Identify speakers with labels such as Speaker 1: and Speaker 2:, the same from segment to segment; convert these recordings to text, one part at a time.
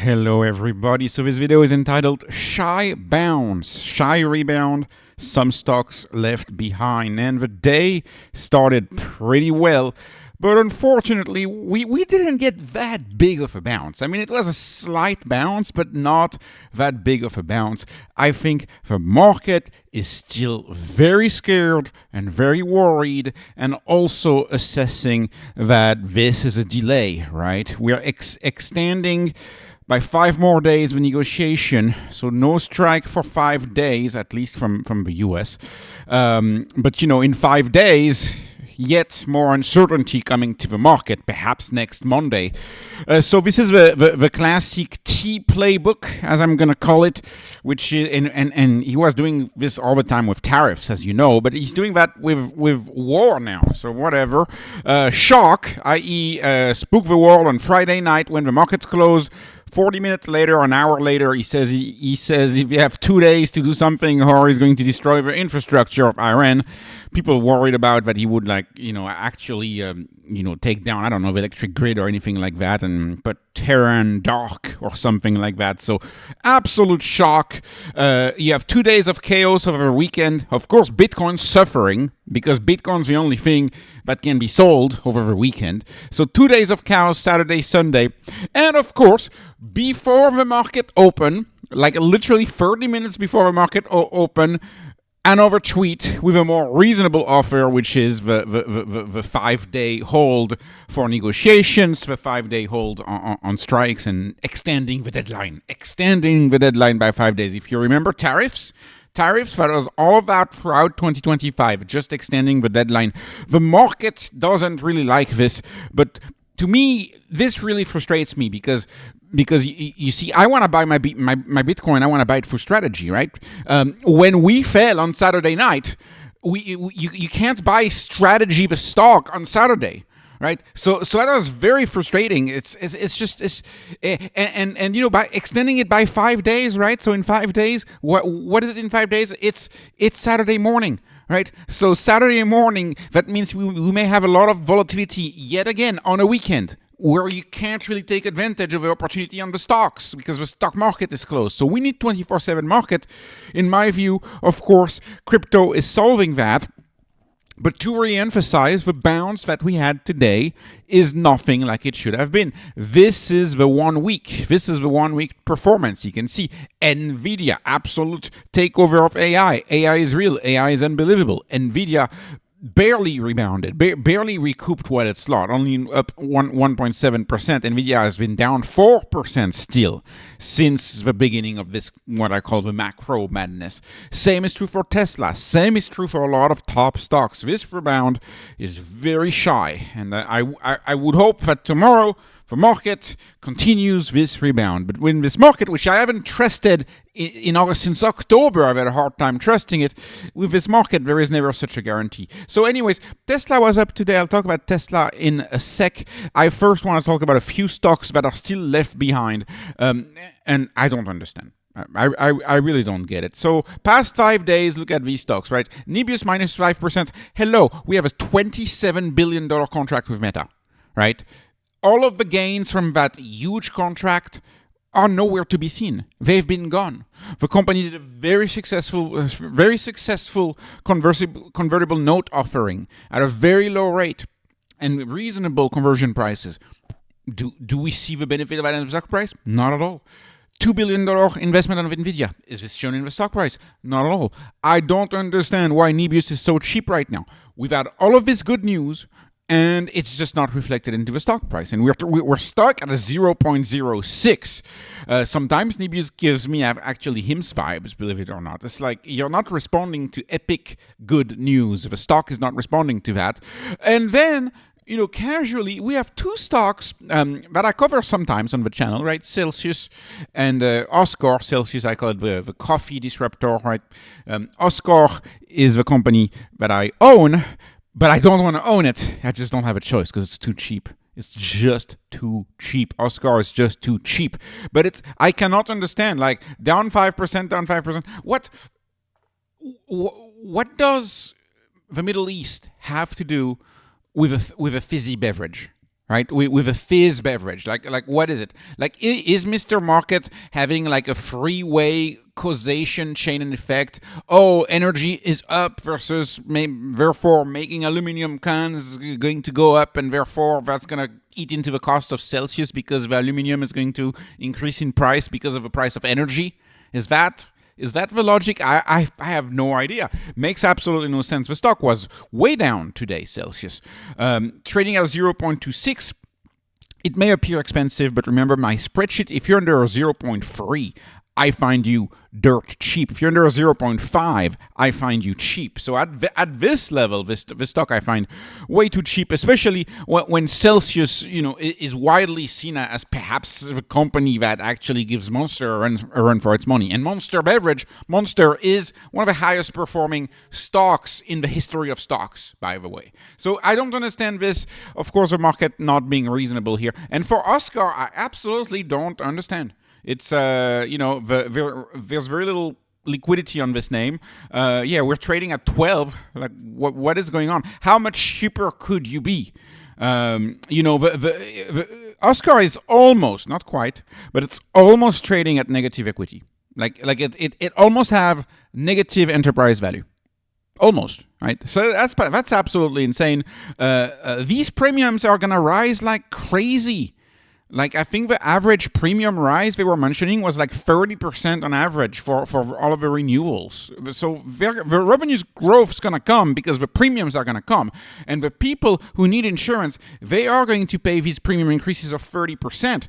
Speaker 1: Hello everybody, so this video is entitled Shy Bounce, Shy Rebound, Some Stocks Left Behind. And the day started pretty well, but unfortunately we didn't get that big of a bounce. I mean, it was a slight bounce, but not that big of a bounce. I think the market is still very scared and very worried, and also assessing that this is a delay, right? We are extending by 5 more days of negotiation, so no strike for 5 days, at least from the US. But in 5 days, yet more uncertainty coming to the market, perhaps next Monday. So this is the classic T playbook, as I'm going to call it, which is, and he was doing this all the time with tariffs, as you know, but he's doing that with war now, so whatever. Shock, i.e. spook the world on Friday night when the market's closed. 40 minutes later, an hour later, he says if you have 2 days to do something, or he's going to destroy the infrastructure of Iran. People worried about that he would actually take down, I don't know, the electric grid or anything like that, and put Tehran dark or something like that. So absolute shock. You have 2 days of chaos over the weekend. Of course, Bitcoin's suffering because Bitcoin's the only thing that can be sold over the weekend. So 2 days of chaos, Saturday, Sunday. And of course, before the market open, like literally 30 minutes before the market open, another tweet with a more reasonable offer, which is the 5-day hold for negotiations, the 5-day hold on strikes, and extending the deadline by 5 days. If you remember tariffs, that was all about throughout 2025, just extending the deadline. The market doesn't really like this, but to me, this really frustrates me because you see, I want to buy my Bitcoin. I want to buy it through strategy, right? When we fell on Saturday night, you can't buy strategy the stock on Saturday, right? So that was very frustrating. It's by extending it by 5 days, right? So in 5 days, what is it in 5 days? It's Saturday morning. Right, so Saturday morning, that means we may have a lot of volatility yet again on a weekend where you can't really take advantage of the opportunity on the stocks because the stock market is closed. So we need 24/7 market. In my view, of course, crypto is solving that. But to re-emphasize, the bounce that we had today is nothing like it should have been. This is the 1 week. This is the 1 week performance. You can see NVDA, absolute takeover of AI. AI is real. AI is unbelievable. NVDA barely rebounded, barely recouped what it's lost, only up 1.7%. NVIDIA has been down 4% still since the beginning of this, what I call the macro madness. Same is true for Tesla. Same is true for a lot of top stocks. This rebound is very shy, and I would hope that tomorrow the market continues this rebound. But when this market, which I haven't trusted since October, I've had a hard time trusting it. With this market, there is never such a guarantee. So anyways, Tesla was up today. I'll talk about Tesla in a sec. I first want to talk about a few stocks that are still left behind, and I don't understand. I really don't get it. So past 5 days, look at these stocks, right? Nebius minus 5%. Hello, we have a $27 billion contract with Meta, right? All of the gains from that huge contract are nowhere to be seen. They've been gone. The company did a very successful convertible note offering at a very low rate and reasonable conversion prices. Do we see the benefit of that in the stock price? Not at all. $2 billion investment on NVIDIA. Is this shown in the stock price? Not at all. I don't understand why Nebius is so cheap right now. We've had all of this good news, and it's just not reflected into the stock price. And we're stuck at a 0.06. Sometimes Nebius gives me actually HIMSS vibes, believe it or not. It's like you're not responding to epic good news. The stock is not responding to that. And then, casually, we have 2 stocks that I cover sometimes on the channel, right? Celsius and OSCR. Celsius, I call it the coffee disruptor, right? OSCR is the company that I own, but I don't want to own it. I just don't have a choice because it's too cheap. It's just too cheap. OSCR is just too cheap. But I cannot understand, like, down 5%. What does the Middle East have to do with a fizzy beverage, right? With a fizz beverage. Like what is it? Like, is Mr. Market having like a freeway causation chain and effect? Oh, energy is up versus therefore making aluminum cans going to go up, and therefore that's going to eat into the cost of Celsius because the aluminum is going to increase in price because of the price of energy? Is that the logic? I have no idea. Makes absolutely no sense. The stock was way down today, Celsius. Trading at 0.26. It may appear expensive, but remember my spreadsheet. If you're under 0.3, I find you dirt cheap. If you're under 0.5, I find you cheap. So at this level, this stock I find way too cheap, especially when Celsius, is widely seen as perhaps the company that actually gives Monster a run for its money. And Monster is one of the highest performing stocks in the history of stocks, by the way. So I don't understand this. Of course, the market not being reasonable here. And for OSCR, I absolutely don't understand. It's, there's very little liquidity on this name. We're trading at 12. Like, what is going on? How much cheaper could you be? The OSCR is almost, not quite, but it's almost trading at negative equity. Like it almost have negative enterprise value. Almost, right? So that's absolutely insane. These premiums are going to rise like crazy. Like, I think the average premium rise they were mentioning was like 30% on average for all of the renewals. So the revenues growth is going to come because the premiums are going to come. And the people who need insurance, they are going to pay these premium increases of 30%.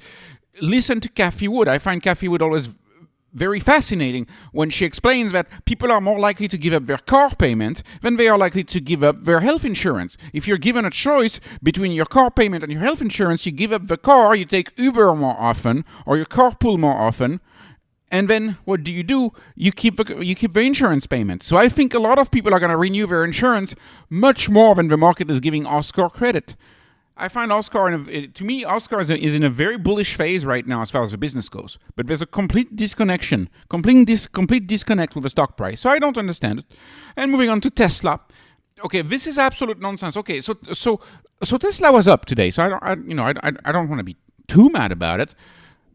Speaker 1: Listen to Cathie Wood. I find Cathie Wood always very fascinating when she explains that people are more likely to give up their car payment than they are likely to give up their health insurance. If you're given a choice between your car payment and your health insurance, you give up the car, you take Uber more often, or you carpool more often, and then what do? You keep the insurance payment. So I think a lot of people are going to renew their insurance much more than the market is giving OSCR credit. I find OSCR is in a very bullish phase right now as far as the business goes. But there's a complete disconnect with the stock price. So I don't understand it. And moving on to Tesla. Okay, this is absolute nonsense. Okay, so Tesla was up today. So I don't want to be too mad about it.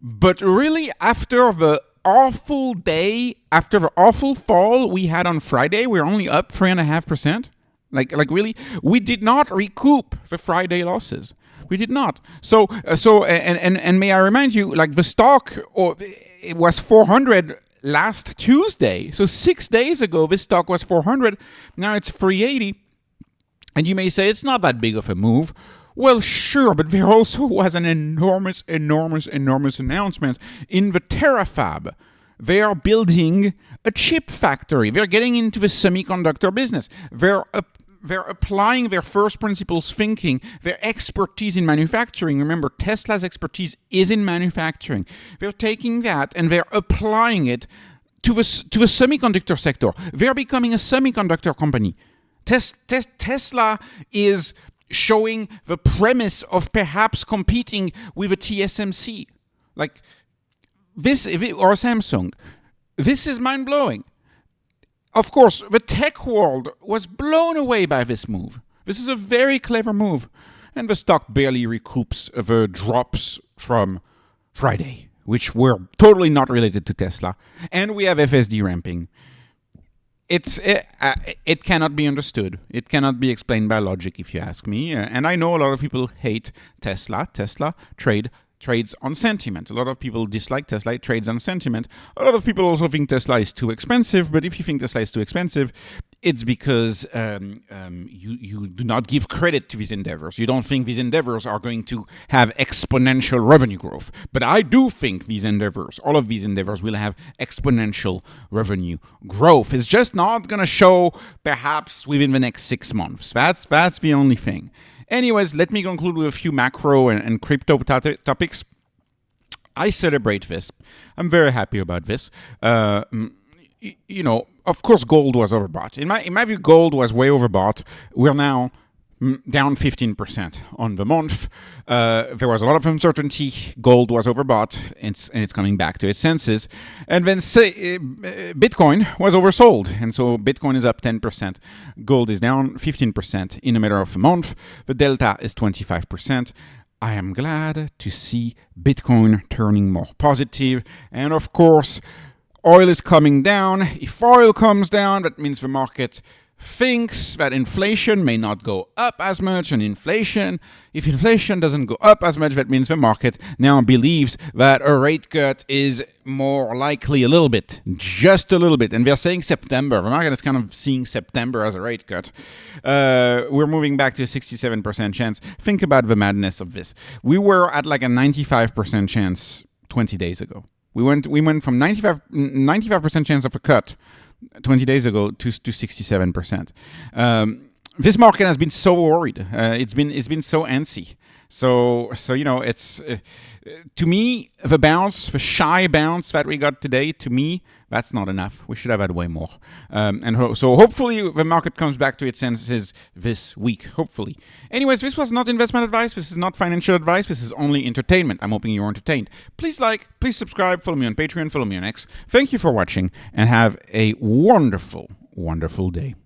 Speaker 1: But really, after the awful day, after the awful fall we had on Friday, we're only up 3.5%. Like really, we did not recoup the Friday losses. We did not. So may I remind you, like the stock, it was 400 last Tuesday. So 6 days ago, this stock was 400. Now it's 380. And you may say it's not that big of a move. Well, sure, but there also was an enormous announcement in the Terafab. They are building a chip factory. They're getting into the semiconductor business. They're applying their first principles thinking, their expertise in manufacturing. Remember, Tesla's expertise is in manufacturing. They're taking that and they're applying it to the semiconductor sector. They're becoming a semiconductor company. Tesla is showing the premise of perhaps competing with a TSMC. Like this, or Samsung. This is mind-blowing. Of course, the tech world was blown away by this move. This is a very clever move. And the stock barely recoups the drops from Friday, which were totally not related to Tesla. And we have FSD ramping. It cannot be understood. It cannot be explained by logic, if you ask me. And I know a lot of people hate Tesla. Tesla trades on sentiment. A lot of people dislike Tesla. It trades on sentiment. A lot of people also think Tesla is too expensive. But if you think Tesla is too expensive, it's because you do not give credit to these endeavors. You don't think these endeavors are going to have exponential revenue growth. But I do think these endeavors, all of these endeavors, will have exponential revenue growth. It's just not going to show perhaps within the next 6 months. That's the only thing. Anyways, let me conclude with a few macro and crypto topics. I celebrate this. I'm very happy about this. Of course, gold was overbought. In my view, gold was way overbought. We're now down 15% on the month. There was a lot of uncertainty. Gold was overbought, and it's coming back to its senses. And then Bitcoin was oversold, and so Bitcoin is up 10%. Gold is down 15% in a matter of a month. The delta is 25%. I am glad to see Bitcoin turning more positive. And of course, oil is coming down. If oil comes down, that means the market thinks that inflation may not go up as much, and if inflation doesn't go up as much, that means the market now believes that a rate cut is more likely a little bit, just a little bit. And they're saying September. The market is kind of seeing September as a rate cut. We're moving back to a 67% chance. Think about the madness of this. We were at like a 95% chance 20 days ago. We went from 95% chance of a cut 20 days ago to 67%. This market has been so worried. It's been so antsy. So it's to me, the shy bounce that we got today, to me, that's not enough. We should have had way more. So hopefully the market comes back to its senses this week, hopefully. Anyways, this was not investment advice. This is not financial advice. This is only entertainment. I'm hoping you're entertained. Please please subscribe, follow me on Patreon, follow me on X. Thank you for watching, and have a wonderful, wonderful day.